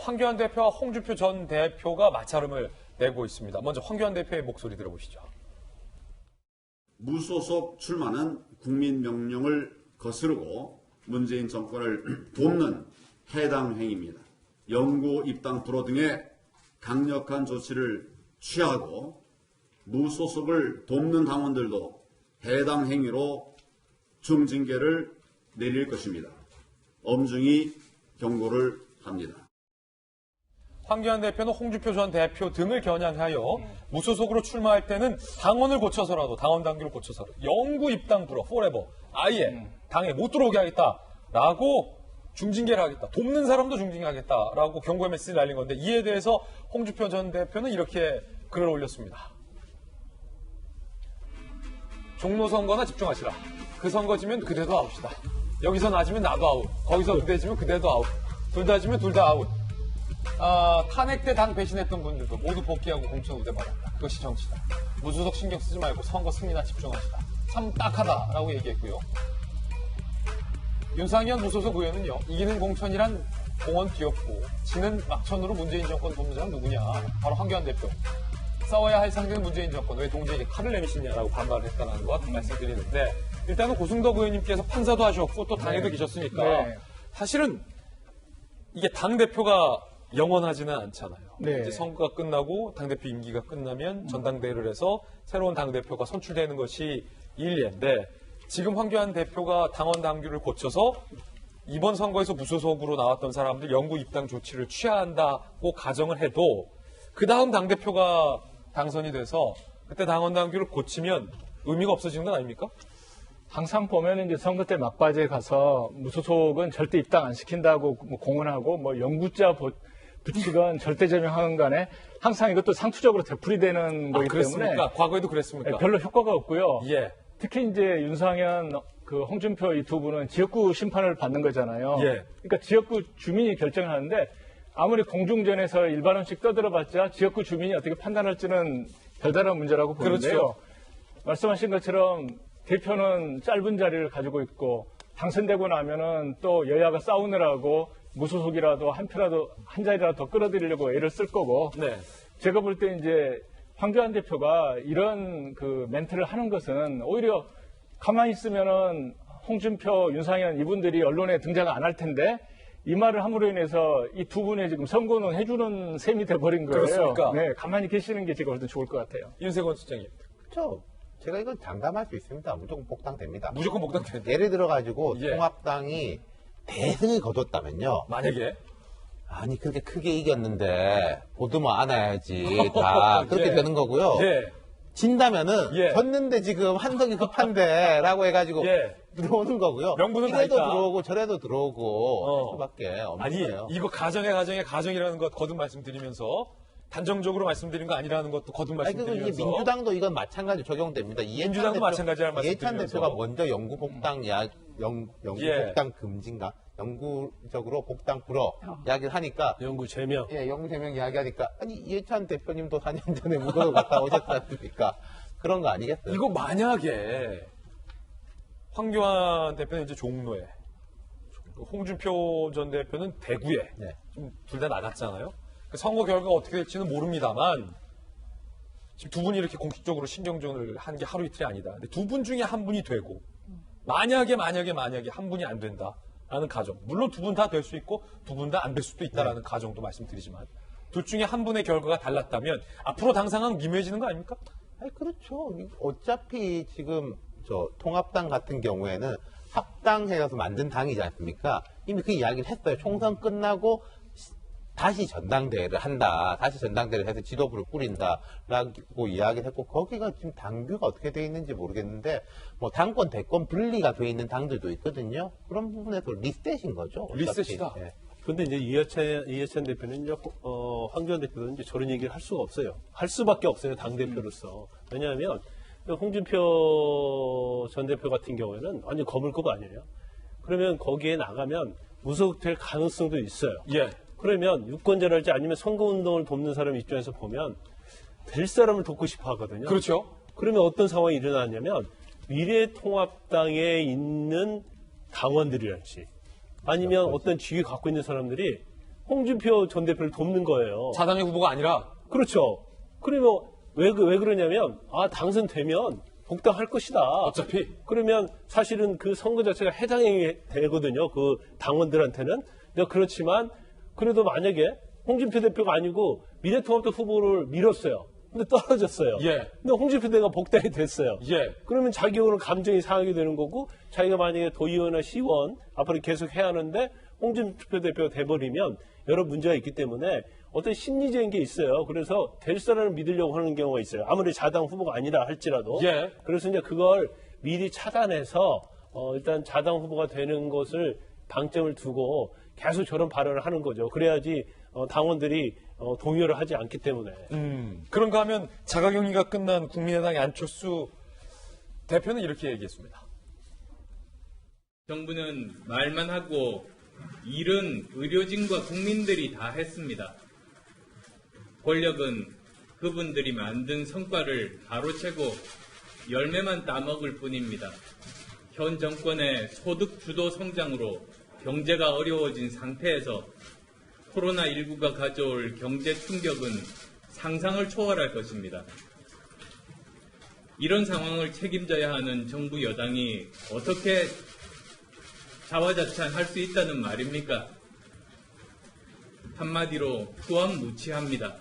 황교안 대표와 홍준표 전 대표가 맞차름을 내고 있습니다. 먼저 황교안 대표의 목소리 들어보시죠. 무소속 출마는 국민 명령을 거스르고 문재인 정권을 돕는 해당 행위입니다. 영구 입당 불허 등의 강력한 조치를 취하고 무소속을 돕는 당원들도 해당 행위로 중징계를 내릴 것입니다. 엄중히 경고를 합니다. 황교안 대표는 홍준표 전 대표 등을 겨냥하여 무소속으로 출마할 때는 당원을 고쳐서라도 당원 당규를 고쳐서라도 영구 입당 불허 forever 아예 당에 못 들어오게 하겠다라고 중징계를 하겠다. 돕는 사람도 중징계하겠다라고 경고의 메시지를 날린 건데 이에 대해서 홍준표 전 대표는 이렇게 글을 올렸습니다. 종로 선거나 집중하시라. 그 선거 지면 그대도 아웃이다. 여기서 낮으면 나도 아웃. 거기서 그대 지면 그대도 아웃. 둘 다 지면 둘 다 아웃. 탄핵 때 당 배신했던 분들도 모두 복귀하고 공천 우대 받았다. 그것이 정치다. 무소속 신경 쓰지 말고 선거 승리나 집중하시다. 참 딱하다라고 얘기했고요. 윤상현 무소속 의원은요. 이기는 공천이란 공원 뒤엎고 지는 막천으로 문재인 정권 돕는 사람 누구냐. 바로 황교안 대표. 싸워야 할 상대는 문재인 정권. 왜 동지에게 칼을 내미시냐라고 반발을 했다는 것 말씀드리는데 일단은 고승덕 의원님께서 판사도 하셨고 또 당에도 계셨으니까 사실은 이게 당대표가 영원하지는 않잖아요. 이제 선거가 끝나고 당대표 임기가 끝나면 전당대회를 해서 새로운 당대표가 선출되는 것이 일례인데 지금 황교안 대표가 당원 당규를 고쳐서 이번 선거에서 무소속으로 나왔던 사람들 영구 입당 조치를 취해야 한다고 가정을 해도 그 다음 당대표가 당선이 돼서 그때 당원 당규를 고치면 의미가 없어지는 건 아닙니까? 항상 보면 이제 선거 때 막바지에 가서 무소속은 절대 입당 안 시킨다고 공언하고 뭐 영구자 붙이건 절대 제명하건 간에 항상 이것도 상투적으로 되풀이되는 거기 그렇습니까? 때문에 과거에도 그랬습니까? 별로 효과가 없고요. 예. 특히 이제 윤상현, 홍준표 이 두 분은 지역구 심판을 받는 거잖아요. 예. 그러니까 지역구 주민이 결정을 하는데 아무리 공중전에서 일반원씩 떠들어봤자 지역구 주민이 어떻게 판단할지는 별다른 문제라고 보는데요. 그렇죠. 말씀하신 것처럼 대표는 짧은 자리를 가지고 있고 당선되고 나면은 또 여야가 싸우느라고 무소속이라도 한 표라도 한 자리라도 더 끌어들이려고 애를 쓸 거고. 네. 제가 볼 때 이제 황교안 대표가 이런 그 멘트를 하는 것은 오히려 가만히 있으면은 홍준표, 윤상현 이분들이 언론에 등장 안 할 텐데 이 말을 함으로 인해서 이 두 분의 지금 선거는 해주는 셈이 돼버린 거예요. 그렇습니까? 네, 가만히 계시는 게 제가 볼 때 좋을 것 같아요. 윤세권 수장님. 그렇죠. 제가 이건 장담할 수 있습니다. 무조건 복당됩니다. 무조건 복당됩니다. 예를 들어가지고 예. 통합당이 대승을 거뒀다면요. 만약에 아니 그렇게 크게 이겼는데 보듬어 안아야지 다 그렇게 예. 되는 거고요. 예. 진다면은 예. 졌는데 지금 한석이 급한데 라고 해가지고 예. 들어오는 거고요. 명분은 다 이래도 있다. 들어오고 저래도 들어오고 할 수밖에 없는 아니 거예요. 이거 가정이라는 것 거듭 말씀드리면서 단정적으로 말씀드린 거 아니라는 것도 거듭 아니, 그리고 말씀드리면서 이제 민주당도 이건 마찬가지 적용됩니다. 민주당도 마찬가지라는 이해찬 말씀드리면서. 대표가 먼저 영구 복당 영구 예. 복당 금지인가? 영구적으로 복당 불허 이야기를 하니까 영구 제명. 예, 영구 제명 이야기하니까 아니 이해찬 대표님도 4년 전에 무거워 갔다 오셨지 않습니까? 그런 거 아니겠어요? 이거 만약에 황교안 대표는 이제 종로에 홍준표 전 대표는 대구에 네. 둘 다 나갔잖아요. 선거 결과가 어떻게 될지는 모릅니다만 지금 두 분이 이렇게 공식적으로 신경전을 한 게 하루 이틀이 아니다. 근데 두 분 중에 한 분이 되고 만약에 한 분이 안 된다라는 가정. 물론 두 분 다 될 수 있고 두 분 다 안 될 수도 있다라는 가정도 말씀드리지만 둘 중에 한 분의 결과가 달랐다면 앞으로 당상은 미묘해지는 거 아닙니까? 아니 그렇죠. 어차피 지금 저 통합당 같은 경우에는 합당해서 만든 당이지 않습니까? 이미 그 이야기를 했어요. 총선 끝나고 다시 전당대회를 한다. 다시 전당대회를 해서 지도부를 꾸린다라고 이야기를 했고 거기가 지금 당규가 어떻게 돼 있는지 모르겠는데 뭐 당권 대권 분리가 돼 있는 당들도 있거든요. 그런 부분에서 리셋인 거죠. 어차피. 리셋이다. 예. 근데 이제 이해찬 대표는 이제 황교안 대표는 이제 저런 얘기를 할 수가 없어요. 할 수밖에 없어요. 당 대표로서. 왜냐하면 홍준표 전 대표 같은 경우에는 완전 거물급 아니에요. 그러면 거기에 나가면 무소속될 가능성도 있어요. 예. 그러면 유권자랄지 아니면 선거운동을 돕는 사람 입장에서 보면 될 사람을 돕고 싶어 하거든요. 그렇죠. 그러면 어떤 상황이 일어나냐면 미래통합당에 있는 당원들이랄지 아니면 어떤 지위 갖고 있는 사람들이 홍준표 전 대표를 돕는 거예요. 자당의 후보가 아니라 그렇죠. 그러면 왜 그러냐면 당선되면 복당할 것이다. 어차피 그러면 사실은 그 선거 자체가 해당이 되거든요. 그 당원들한테는. 근데 그렇지만 그래도 만약에 홍준표 대표가 아니고 미래통합당 후보를 밀었어요. 근데 떨어졌어요. 예. 근데 홍준표 대표가 복당이 됐어요. 예. 그러면 자기 오늘 감정이 상하게 되는 거고 자기가 만약에 도의원이나 시의원 앞으로 계속 해야 하는데 홍준표 대표가 돼버리면 여러 문제가 있기 때문에 어떤 심리적인 게 있어요. 그래서 될 사람을 믿으려고 하는 경우가 있어요. 아무리 자당 후보가 아니라 할지라도. 예. 그래서 이제 그걸 미리 차단해서 일단 자당 후보가 되는 것을 방점을 두고 계속 저런 발언을 하는 거죠. 그래야지 당원들이 동의를 하지 않기 때문에. 그런가 하면 자가격리가 끝난 국민의당의 안철수 대표는 이렇게 얘기했습니다. 정부는 말만 하고 일은 의료진과 국민들이 다 했습니다. 권력은 그분들이 만든 성과를 가로채고 열매만 따먹을 뿐입니다. 현 정권의 소득 주도 성장으로 경제가 어려워진 상태에서 코로나19가 가져올 경제 충격은 상상을 초월할 것입니다. 이런 상황을 책임져야 하는 정부 여당이 어떻게 자화자찬할 수 있다는 말입니까? 한마디로 후한무치합니다.